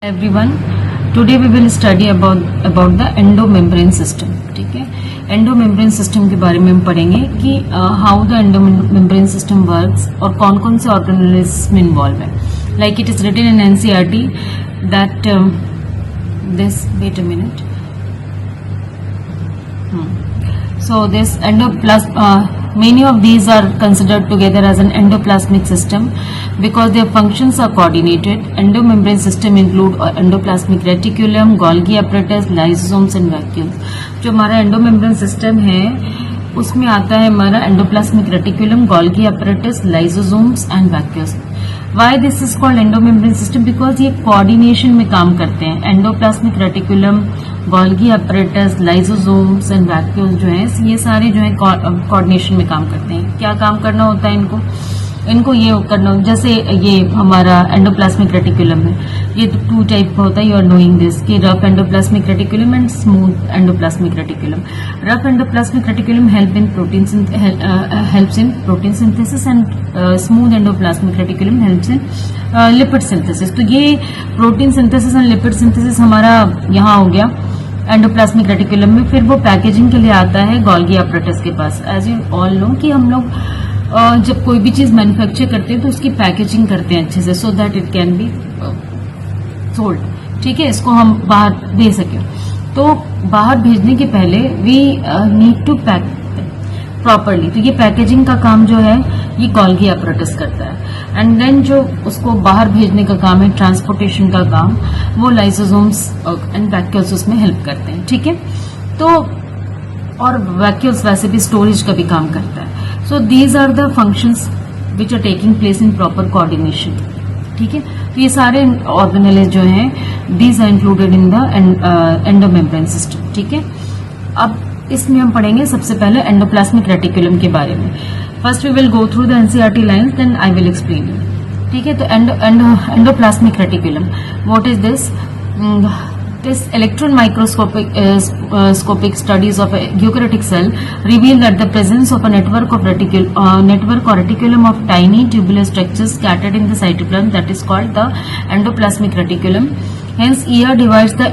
Everyone, today we will study about the endomembrane system. ठीक है, endomembrane system के बारे में हम पढ़ेंगे कि how the endomembrane system works और कौन कौन से ऑर्गेनेल्स में इन्वॉल्व है। Like it is written in NCERT that this wait a minute so this many of these are considered together as an endoplasmic system because their functions are coordinated. Endomembrane system include endoplasmic reticulum, Golgi apparatus, lysosomes and vacuoles. जो हमारा endomembrane system है उसमें आता है हमारा endoplasmic reticulum, Golgi apparatus, lysosomes and vacuoles. Why this is called endomebrane system? Because ये coordination में काम करते हैं। Endoplasmic reticulum, Golgi apparatus, lysosomes and vacuoles जो है ये सारे जो है कोऑर्डिनेशन में काम करते हैं। क्या काम करना होता है इनको ये करना, जैसे ये हमारा एंडोप्लाज्मिक रेटिकुलम है, ये टू टाइप का होता है। यू आर नोइंग दिस कि rough endoplasmic reticulum and smooth endoplasmic reticulum. Rough endoplasmic reticulum helps in protein synthesis and smooth endoplasmic reticulum helps in lipid synthesis. तो ये protein synthesis and lipid synthesis हमारा यहाँ हो गया endoplasmic reticulum में। फिर वो पैकेजिंग के लिए आता है गोल्गी apparatus के पास। एज यू ऑल नो कि हम लोग जब कोई भी चीज मैन्युफैक्चर करते हैं तो उसकी पैकेजिंग करते हैं अच्छे से, so that it can be sold. ठीक है, इसको हम बाहर दे सके। तो बाहर भेजने के पहले we need to pack properly. तो ये पैकेजिंग का काम जो है ये गोल्गी apparatus करता है। एंड देन जो उसको बाहर भेजने का काम है, ट्रांसपोर्टेशन का काम, वो लाइसोसोम्स एंड वैक्यूल्स उसमें हेल्प करते हैं। ठीक है, तो और वैक्यूल्स वैसे भी स्टोरेज का भी काम करता है। So these are the functions which are taking place in proper coordination. ठीक है, तो ये सारे ऑर्गेनेल्स जो हैं these are included in the endomembrane system. ठीक है, अब इसमें हम पढ़ेंगे सबसे पहले एंडोप्लाज्मिक रेटिकुलम के बारे में। First we will go through the NCERT lines, then I will explain you. ठीक है, तो endoplasmic reticulum, what is this? This electron microscopic studies of a eukaryotic cell reveal that the presence of a network or reticulum of tiny tubular structures scattered in the cytoplasm, that is called the endoplasmic reticulum. Hence, ER divides the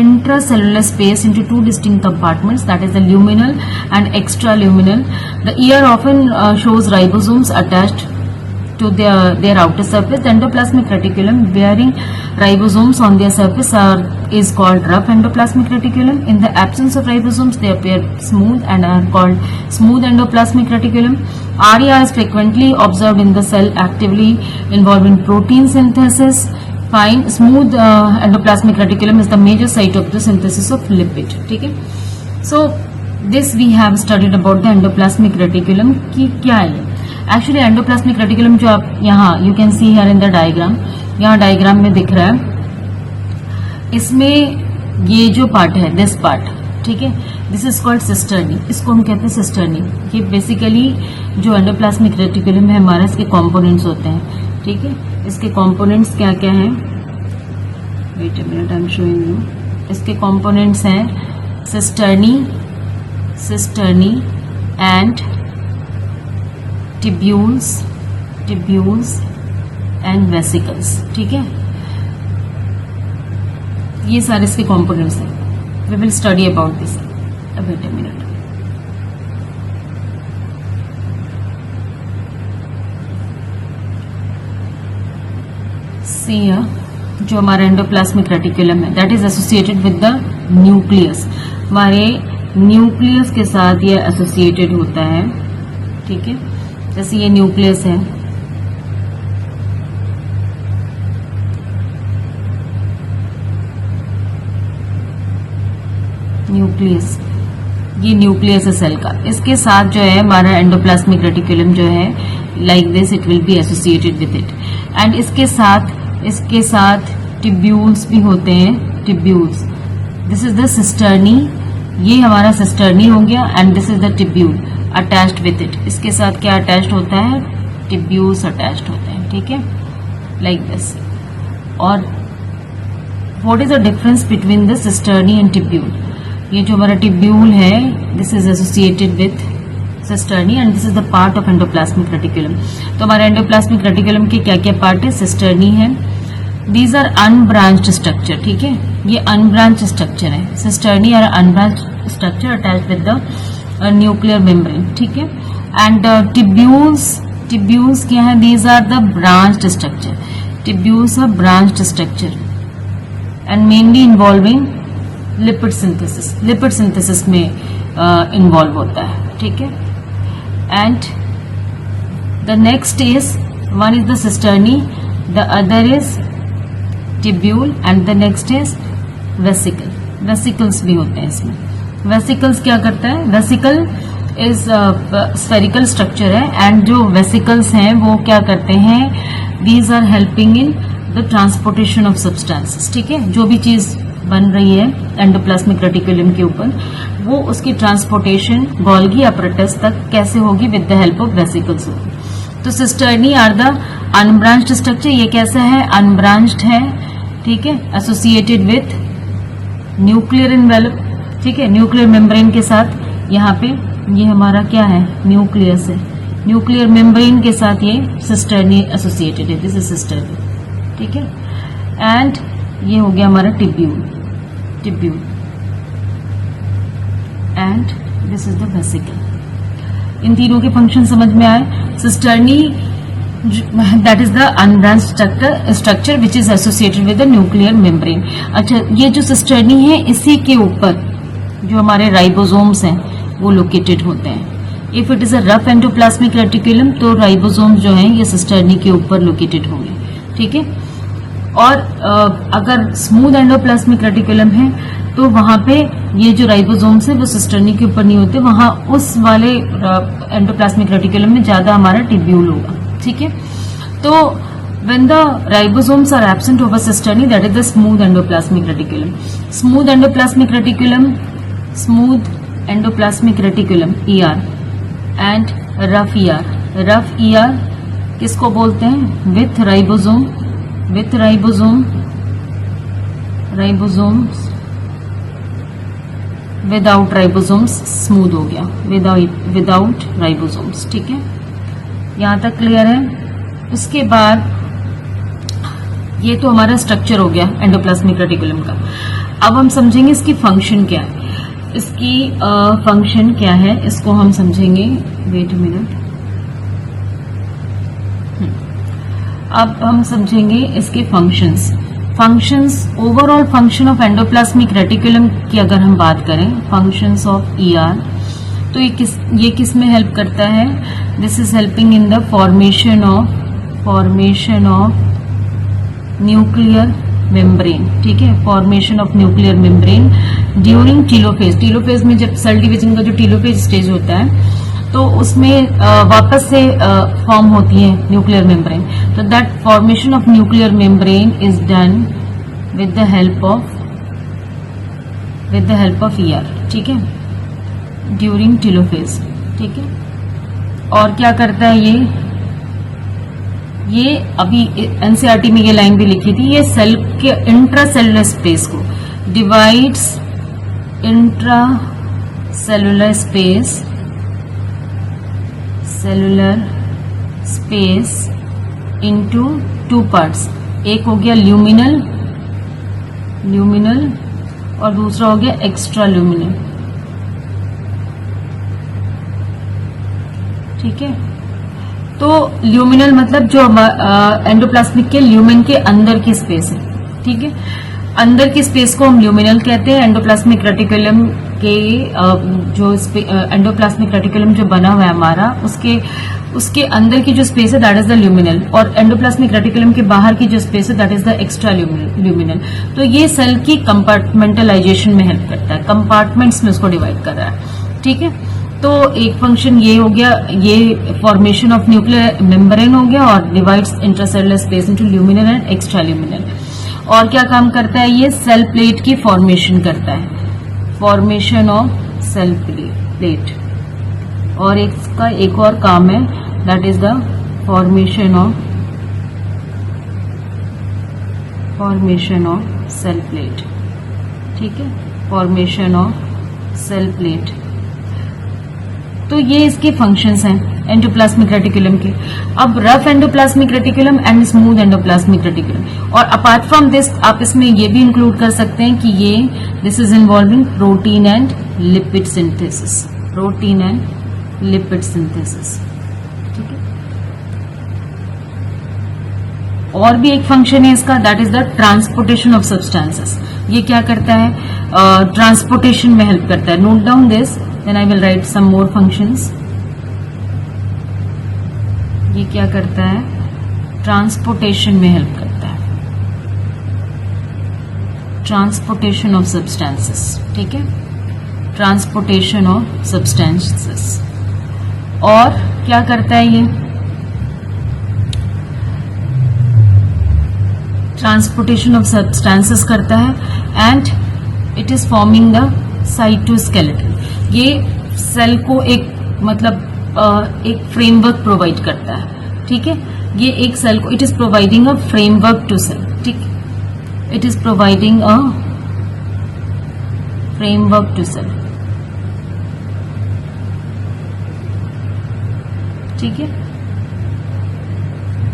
intracellular space into two distinct compartments, that is the luminal and extraluminal. The ER often shows ribosomes attached to their outer surface. The endoplasmic reticulum bearing ribosomes on their surface is called rough endoplasmic reticulum. In the absence of ribosomes, they appear smooth and are called smooth endoplasmic reticulum. ARIA is frequently observed in the cell, actively involved in protein synthesis. Fine, smooth endoplasmic reticulum is the major site of the synthesis of lipid. ठीक है, so this we have studied about the endoplasmic reticulum कि क्या है। Actually endoplasmic reticulum जो आप यहाँ you can see here in the diagram, यहाँ diagram में दिख रहा है, इसमें ये जो पार्ट है दिस पार्ट, ठीक है, दिस इज कॉल्ड सिस्टर्नी। इसको हम कहते हैं सिस्टर्नी। ये बेसिकली जो एंडोप्लाज्मिक रेटिकुलम है हमारा, इसके कंपोनेंट्स होते हैं। ठीक है, इसके कंपोनेंट्स क्या क्या हैं? Wait a minute, I am showing you. इसके कंपोनेंट्स हैं cisternae and tubules and vesicles। ठीक है, ये सारे इसके कंपोनेंट्स हैं। We will study about this. Wait a minute, see जो हमारा एंडोप्लाज्मिक रेटिकुलम है that is associated with the nucleus. हमारे न्यूक्लियस के साथ ये एसोसिएटेड होता है। ठीक है, जैसे ये न्यूक्लियस है, न्यूक्लियस, ये न्यूक्लियस है सेल का। इसके साथ जो है हमारा एंडोप्लाज्मिक रेटिकुलम जो है like this, it will be associated with it. And इसके साथ ट्यूब्यूल्स भी होते हैं। Tubules, this is the cisternae, ये हमारा सिस्टर्नी हो गया, and this is the tubule attached with it. इसके साथ क्या अटैच्ड होता है? ट्यूब्यूल्स अटैच्ड होते हैं। ठीक है, लाइक दिस। और what is the difference between the cisternae and tubule? ये जो हमारा ट्यूब्यूल है this is associated with cisternae and this is the part of endoplasmic reticulum. तो हमारे एंडोप्लाज्मिक रेटिकुलम के क्या क्या पार्ट है? सिस्टर्नी है, दीज आर अनब्रांच्ड स्ट्रक्चर, ठीक है, ये अनब्रांच स्ट्रक्चर है। Cisternae are unbranch structure attach with the nuclear membrane, ठीक है। एंड टिब्यूल्स क्या है? These are the branched structure, tubules are branched structure and mainly involving lipid synthesis में involve होता है, ठीक है। And the next is, one is the cisternae, the other is tubule and the next is vesicle. vesicles भी होते हैं इसमें। vesicles क्या करता है? vesicle is spherical structure है एंड जो vesicles हैं वो क्या करते हैं? these are helping in the transportation of substances, ठीक है। जो भी चीज बन रही है एंडोप्लाज्मिक रेटिकुलम के ऊपर, वो उसकी ट्रांसपोर्टेशन गोल्गी अपरेटस तक कैसे होगी? With the help of vesicles होगी। तो cisternae are the unbranched structure, ये कैसा है? अनब्रांच्ड है, ठीक है, एसोसिएटेड विथ न्यूक्लियर एनवेलप, ठीक है, न्यूक्लियर मेम्ब्रेन के साथ। यहाँ पे ये हमारा क्या है? न्यूक्लियस है, न्यूक्लियर मेम्ब्रेन के साथ ये सिस्टर्नी एसोसिएटेड है, दिस इज सिस्टर्नी, ठीक है। एंड ये हो गया हमारा tubule and this is the vesicle. इन तीनों के फंक्शन समझ में आए। Cisternae that is the unbranched structure which is associated with the nuclear membrane. अच्छा, ये जो सिस्टर्नी है इसी के ऊपर जो हमारे राइबोसोम्स हैं वो लोकेटेड होते हैं। If it is a rough endoplasmic reticulum तो राइबोसोम्स जो हैं ये सिस्टर्नी के ऊपर लोकेटेड होंगे, ठीक है। और अगर स्मूथ एंडोप्लाज्मिक रेटिकुलम है तो वहां पे ये जो राइबोसोम्स है वो सिस्टर्नी के ऊपर नहीं होते, वहां उस वाले एंडोप्लाज्मिक रेटिकुलम में ज्यादा हमारा टिब्यूल होगा, ठीक है। तो when the ribosomes are absent over cisternae, that is the smooth endoplasmic reticulum. Smooth endoplasmic reticulum ER and rough ER. rough ER किसको बोलते हैं? with ribosomes without ribosomes smooth हो गया, विदाउट राइबोसोम्स, ठीक है। यहां तक क्लियर है। उसके बाद ये तो हमारा स्ट्रक्चर हो गया एंडोप्लाज्मिक रेटिकुलम का। अब हम समझेंगे इसकी फंक्शन क्या है। इसकी फंक्शन क्या है इसको हम समझेंगे। Wait a minute. अब हम समझेंगे इसके functions. Overall function of endoplasmic reticulum की अगर हम बात करें, फंक्शंस ऑफ ईआर, तो ये किस में हेल्प करता है? This is helping in the formation of nuclear membrane, ठीक है, formation of nuclear membrane during telophase में जब सेल डिवीजन का जो टीलोफेज स्टेज होता है तो उसमें वापस से फॉर्म होती है न्यूक्लियर मेम्ब्रेन। तो that formation of nuclear membrane is done with the help of ER, ठीक है, ड्यूरिंग टीलोफेज, ठीक है। और क्या करता है ये अभी एनसीईआरटी में ये लाइन भी लिखी थी, ये सेल के इंट्रासेलुलर स्पेस को divides, intracellular space into two parts. एक हो गया ल्यूमिनल और दूसरा हो गया एक्स्ट्रा ल्यूमिनल, ठीक है। तो ल्यूमिनल मतलब जो एंडोप्लाज्मिक के ल्यूमेन के अंदर की स्पेस है, ठीक है। अंदर की स्पेस को हम ल्यूमिनल कहते हैं। एंडोप्लाज्मिक रेटिकुलम के जो एंडोप्लाज्मिक रेटिकुलम जो बना हुआ है हमारा, उसके अंदर की जो स्पेस है दैट इज द ल्यूमिनल, और एंडोप्लाज्मिक रेटिकुलम के बाहर की जो स्पेस है that is the extra luminal. तो ये सेल की कंपार्टमेंटलाइजेशन में हेल्प करता है, कंपार्टमेंट्स में उसको डिवाइड कर रहा है, ठीक है। तो एक फंक्शन ये हो गया, ये फॉर्मेशन ऑफ न्यूक्लियर मेम्ब्रेन हो गया और divides intracellular space into luminal and extra luminal. और क्या काम करता है? ये सेल प्लेट की फॉर्मेशन करता है, फॉर्मेशन ऑफ सेल प्लेट। और इसका एक और काम है that is the formation of cell plate, ठीक है, फॉर्मेशन ऑफ सेल प्लेट। तो ये इसके फंक्शंस हैं एंडोप्लाज्मिक रेटिकुलम के। अब rough endoplasmic reticulum and smooth endoplasmic reticulum. और अपार्ट फ्रॉम दिस आप इसमें ये भी इंक्लूड कर सकते हैं कि ये this is involving protein and lipid synthesis, protein and lipid synthesis. ठीक है, और भी एक फंक्शन है इसका, that is the transportation of substances. ये क्या करता है, ट्रांसपोर्टेशन में हेल्प करता है। Note down this, then I will write some more functions. ये क्या करता है, ट्रांसपोर्टेशन में हेल्प करता है, ट्रांसपोर्टेशन ऑफ सब्सटेंसेस। ठीक है, ट्रांसपोर्टेशन ऑफ सब्सटेंसेस। और क्या करता है ये, ट्रांसपोर्टेशन ऑफ सब्सटेंसेस करता है and it is forming the cytoskeleton. ये सेल को एक मतलब एक फ्रेमवर्क प्रोवाइड करता है। ठीक है, ये एक सेल को, it is providing a framework to cell. ठीक, it is providing a framework to cell. ठीक है,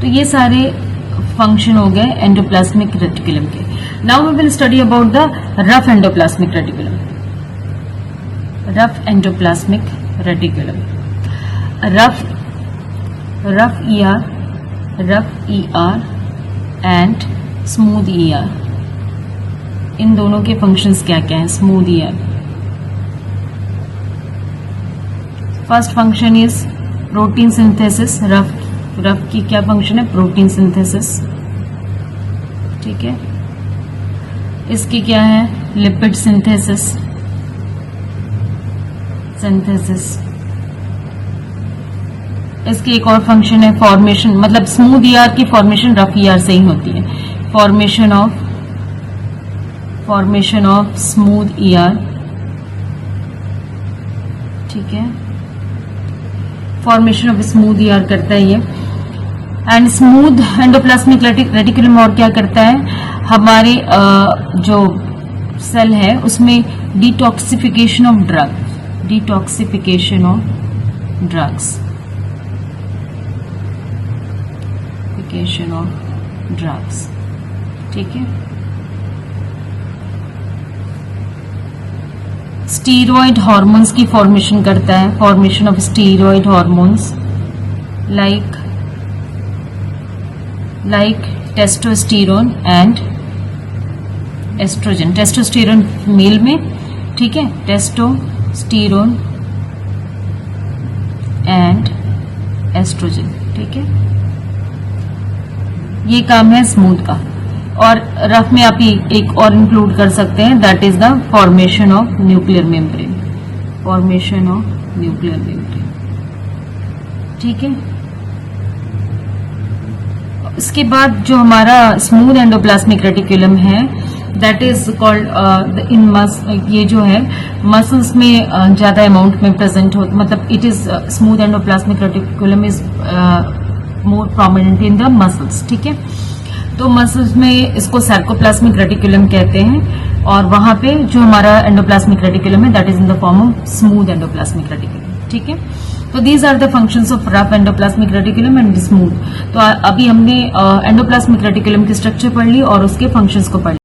तो ये सारे फंक्शन हो गए एंडोप्लाज्मिक रेटिकुलम के। Now we will study about the rough endoplasmic reticulum. Rough endoplasmic reticulum, rough ER and smooth ER, इन दोनों के फंक्शंस क्या क्या हैं। Smooth ER, first function is protein synthesis. Rough की क्या फंक्शन है, प्रोटीन सिंथेसिस। ठीक है, इसकी क्या है, लिपिड सिंथेसिस। इसकी एक और फंक्शन है फॉर्मेशन, मतलब स्मूथ ER की फॉर्मेशन रफ ER से ही होती है। Formation of smooth ER। ठीक है, फॉर्मेशन ऑफ स्मूथ ER करता है ये। एंड स्मूथ एंडोप्लाज्मिक रेटिकुलम और क्या करता है, हमारे जो सेल है उसमें डिटॉक्सिफिकेशन ऑफ ड्रग्स। ठीक है, स्टीरॉयड हार्मोन्स की फॉर्मेशन करता है, formation of steroid hormones like testosterone and oestrogen. Testosterone male में, ठीक है, टेस्टोस्टेरोन एंड एस्ट्रोजन। ठीक है, ये काम है स्मूथ का। और रफ में आप एक और इंक्लूड कर सकते हैं, that is the formation of nuclear membrane. ठीक है, इसके बाद जो हमारा स्मूथ एंडोप्लाज्मिक रेटिकुलम है, दैट इज कॉल्ड ये जो है मसल्स में ज्यादा अमाउंट में प्रेजेंट होता, मतलब it is smooth endoplasmic reticulum is more prominent in the muscles. ठीक है, तो मसल्स में इसको सार्कोप्लाज्मिक रेटिकुलम कहते हैं, और वहां पे जो हमारा एंडोप्लाज्मिक रेटिकुलम है that is in the form of smooth endoplasmic reticulum. ठीक है, तो these are the functions of rough endoplasmic reticulum and smooth. तो अभी हमने एंडोप्लाज्मिक रेटिकुलम की स्ट्रक्चर पढ़ ली और उसके फंक्शंस को पढ़ लिया।